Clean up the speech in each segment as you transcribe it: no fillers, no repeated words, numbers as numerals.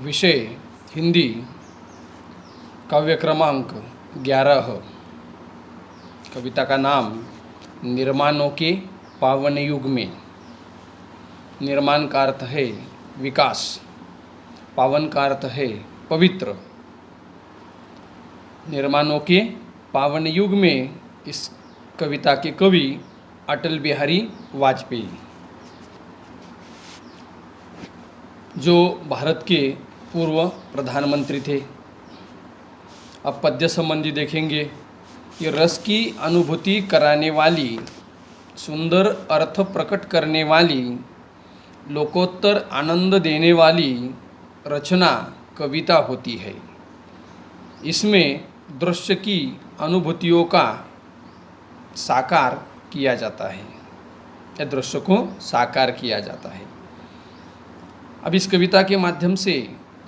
विषय हिंदी, काव्य क्रमांक 11। कविता का नाम निर्माणों के पावन युग में। निर्माण का अर्थ है विकास, पावन का अर्थ है पवित्र। निर्माणों के पावन युग में इस कविता के कवि अटल बिहारी वाजपेयी, जो भारत के पूर्व प्रधानमंत्री थे। अब पद्य संबंधी देखेंगे। ये रस की अनुभूति कराने वाली, सुंदर अर्थ प्रकट करने वाली, लोकोत्तर आनंद देने वाली रचना कविता होती है। इसमें दृश्य की अनुभूतियों का साकार किया जाता है, या दृश्य को साकार किया जाता है। अब इस कविता के माध्यम से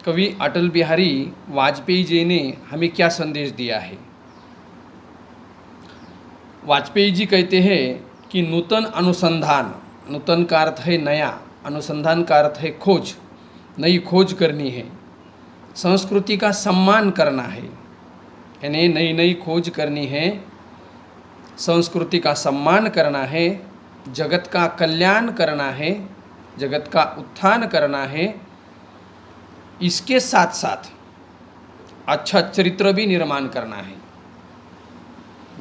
कवि अटल बिहारी वाजपेयी जी ने हमें क्या संदेश दिया है। वाजपेयी जी कहते हैं कि नूतन अनुसंधान, नूतन का अर्थ है नया, अनुसंधान का अर्थ है खोज, नई खोज करनी है। संस्कृति का सम्मान करना है, यानी नई नई खोज करनी है, संस्कृति का सम्मान करना है, जगत का कल्याण करना है, जगत का उत्थान करना है। इसके साथ साथ अच्छा चरित्र भी निर्माण करना है,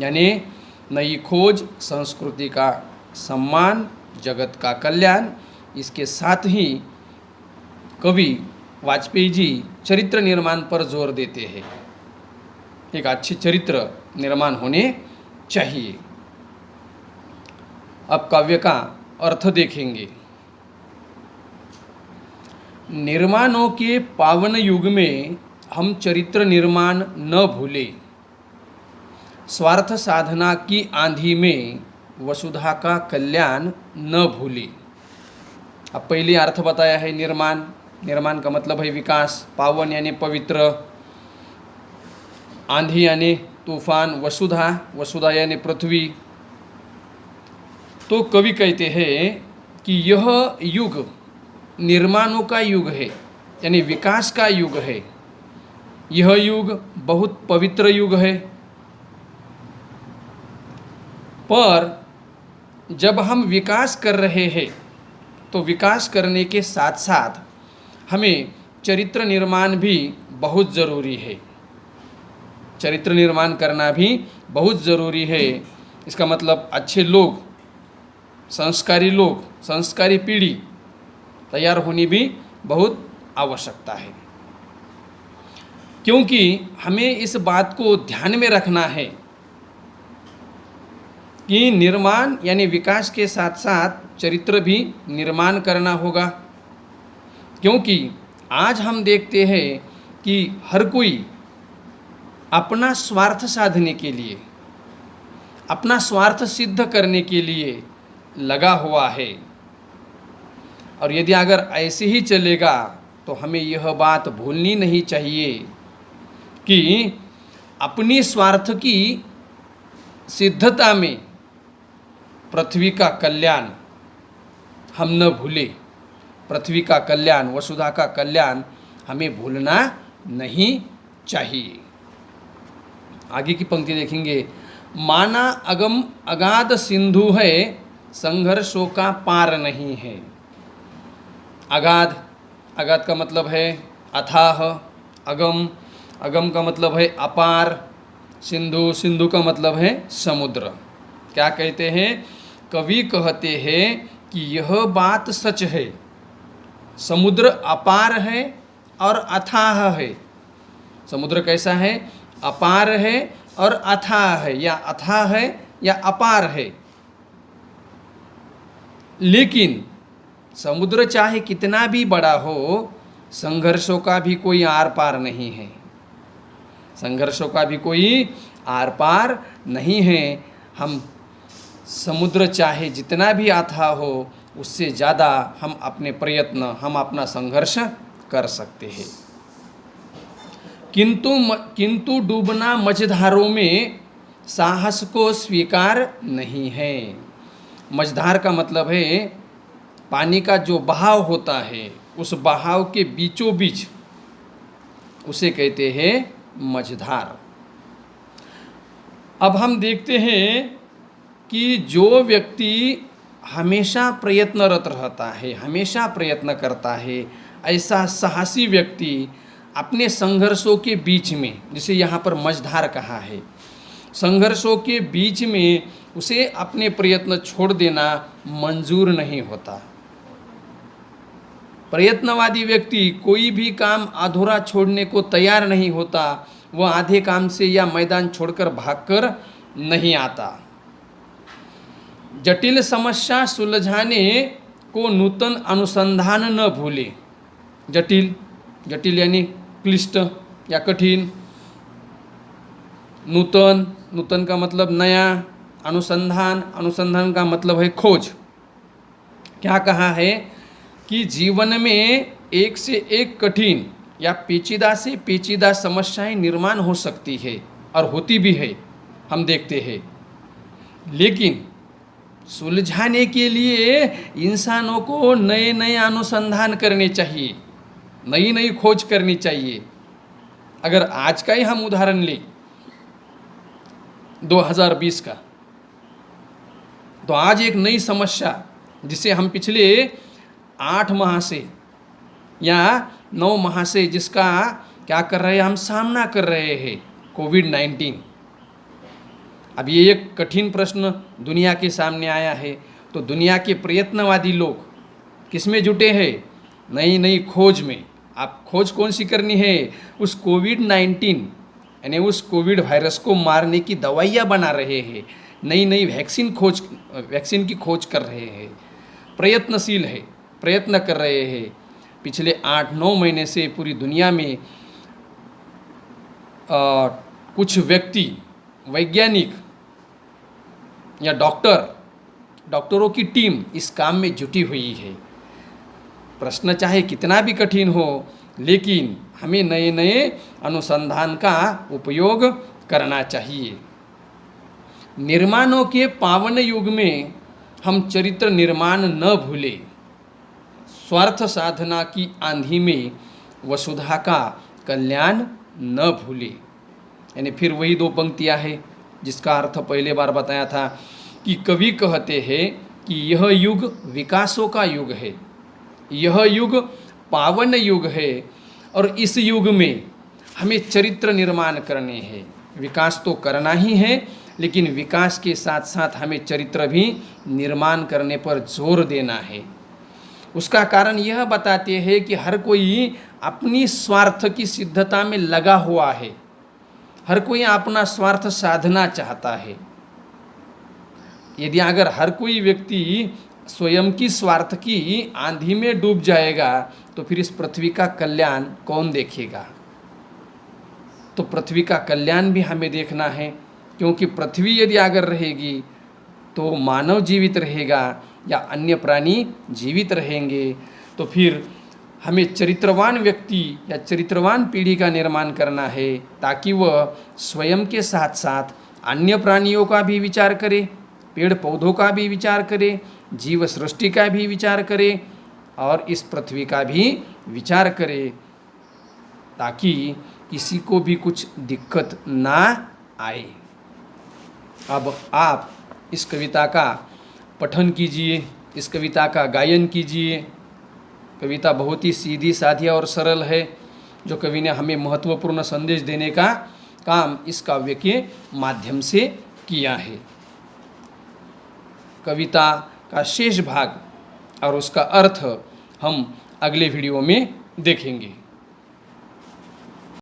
यानी नई खोज, संस्कृति का सम्मान, जगत का कल्याण। इसके साथ ही कवि वाजपेयी जी चरित्र निर्माण पर जोर देते हैं। एक अच्छी चरित्र निर्माण होने चाहिए। अब काव्य का अर्थ देखेंगे। निर्माणों के पावन युग में हम चरित्र निर्माण न भूलें। स्वार्थ साधना की आंधी में वसुधा का कल्याण न भूलें। अब पहले अर्थ बताया है निर्माण। निर्माण का मतलब है विकास, पावन यानी पवित्र, आंधी यानी तूफान, वसुधा, वसुधा यानी पृथ्वी। तो कवि कहते हैं कि यह युग निर्माणों का युग है, यानी विकास का युग है। यह युग बहुत पवित्र युग है। पर जब हम विकास कर रहे हैं तो विकास करने के साथ साथ हमें चरित्र निर्माण भी बहुत ज़रूरी है। चरित्र निर्माण करना भी बहुत ज़रूरी है। इसका मतलब अच्छे लोग, संस्कारी पीढ़ी तैयार होनी भी बहुत आवश्यकता है। क्योंकि हमें इस बात को ध्यान में रखना है कि निर्माण यानी विकास के साथ साथ चरित्र भी निर्माण करना होगा। क्योंकि आज हम देखते हैं कि हर कोई अपना स्वार्थ साधने के लिए, अपना स्वार्थ सिद्ध करने के लिए लगा हुआ है। और यदि अगर ऐसे ही चलेगा तो हमें यह बात भूलनी नहीं चाहिए कि अपनी स्वार्थ की सिद्धता में पृथ्वी का कल्याण हम न भूलें। पृथ्वी का कल्याण, वसुधा का कल्याण हमें भूलना नहीं चाहिए। आगे की पंक्ति देखेंगे। माना अगम अगाध सिंधु है, संघर्षों का पार नहीं है। अगाध, अगाध का मतलब है अथाह। अगम, अगम का मतलब है अपार। सिंधु, सिंधु का मतलब है समुद्र। क्या कहते हैं? कवि कहते हैं कि यह बात सच है, समुद्र अपार है और अथाह है। समुद्र कैसा है? अपार है और अथाह है, या अथाह है या अपार है। लेकिन समुद्र चाहे कितना भी बड़ा हो, संघर्षों का भी कोई आर पार नहीं है। संघर्षों का भी कोई आर पार नहीं है। हम समुद्र चाहे जितना भी अथाह हो, उससे ज़्यादा हम अपने प्रयत्न, हम अपना संघर्ष कर सकते हैं। किंतु डूबना मझधारों में साहस को स्वीकार नहीं है। मझधार का मतलब है पानी का जो बहाव होता है, उस बहाव के बीचों बीच उसे कहते हैं मझधार। अब हम देखते हैं कि जो व्यक्ति हमेशा प्रयत्नरत रहता है, हमेशा प्रयत्न करता है, ऐसा साहसी व्यक्ति अपने संघर्षों के बीच में, जिसे यहाँ पर मझधार कहा है, संघर्षों के बीच में उसे अपने प्रयत्न छोड़ देना मंजूर नहीं होता। प्रयत्नवादी व्यक्ति कोई भी काम अधूरा छोड़ने को तैयार नहीं होता। वह आधे काम से या मैदान छोड़कर भागकर नहीं आता। जटिल समस्या सुलझाने को नूतन अनुसंधान न भूले। जटिल यानी क्लिष्ट या कठिन। नूतन का मतलब नया। अनुसंधान का मतलब है खोज। क्या कहा है कि जीवन में एक से एक कठिन या पेचीदा से पेचीदा समस्याएं निर्माण हो सकती है और होती भी है, हम देखते हैं। लेकिन सुलझाने के लिए इंसानों को नए नए अनुसंधान करने चाहिए, नई नई खोज करनी चाहिए। अगर आज का ही हम उदाहरण लें 2020 का, तो आज एक नई समस्या जिसे हम पिछले 8 माह से या 9 माह से जिसका क्या कर रहे हैं, हम सामना कर रहे हैं, कोविड-19। अब ये एक कठिन प्रश्न दुनिया के सामने आया है, तो दुनिया के प्रयत्नवादी लोग किस में जुटे हैं? नई नई खोज में। आप खोज कौन सी करनी है? उस कोविड-19 यानी उस कोविड वायरस को मारने की दवाइयाँ बना रहे हैं, नई नई वैक्सीन की खोज कर रहे हैं, प्रयत्नशील है, प्रयत्न कर रहे हैं। पिछले 8-9 महीने से पूरी दुनिया में कुछ व्यक्ति, वैज्ञानिक या डॉक्टरों की टीम इस काम में जुटी हुई है। प्रश्न चाहे कितना भी कठिन हो, लेकिन हमें नए नए अनुसंधान का उपयोग करना चाहिए। निर्माणों के पावन युग में हम चरित्र निर्माण न भूलें। स्वार्थ साधना की आंधी में वसुधा का कल्याण न भूलें। यानी फिर वही 2 पंक्तियाँ हैं जिसका अर्थ पहले बार बताया था कि कवि कहते हैं कि यह युग विकासों का युग है, यह युग पावन युग है, और इस युग में हमें चरित्र निर्माण करने हैं। विकास तो करना ही है, लेकिन विकास के साथ साथ हमें चरित्र भी निर्माण करने पर जोर देना है। उसका कारण यह बताते हैं कि हर कोई अपनी स्वार्थ की सिद्धता में लगा हुआ है, हर कोई अपना स्वार्थ साधना चाहता है। यदि अगर हर कोई व्यक्ति स्वयं की स्वार्थ की आंधी में डूब जाएगा, तो फिर इस पृथ्वी का कल्याण कौन देखेगा? तो पृथ्वी का कल्याण भी हमें देखना है, क्योंकि पृथ्वी यदि अगर रहेगी तो मानव जीवित रहेगा या अन्य प्राणी जीवित रहेंगे। तो फिर हमें चरित्रवान व्यक्ति या चरित्रवान पीढ़ी का निर्माण करना है, ताकि वह स्वयं के साथ साथ अन्य प्राणियों का भी विचार करे, पेड़ पौधों का भी विचार करे, जीव सृष्टि का भी विचार करे और इस पृथ्वी का भी विचार करे, ताकि किसी को भी कुछ दिक्कत ना आए। अब आप इस कविता का पठन कीजिए, इस कविता का गायन कीजिए। कविता बहुत ही सीधी सादी और सरल है। जो कवि ने हमें महत्वपूर्ण संदेश देने का काम इस काव्य के माध्यम से किया है। कविता का शेष भाग और उसका अर्थ हम अगले वीडियो में देखेंगे।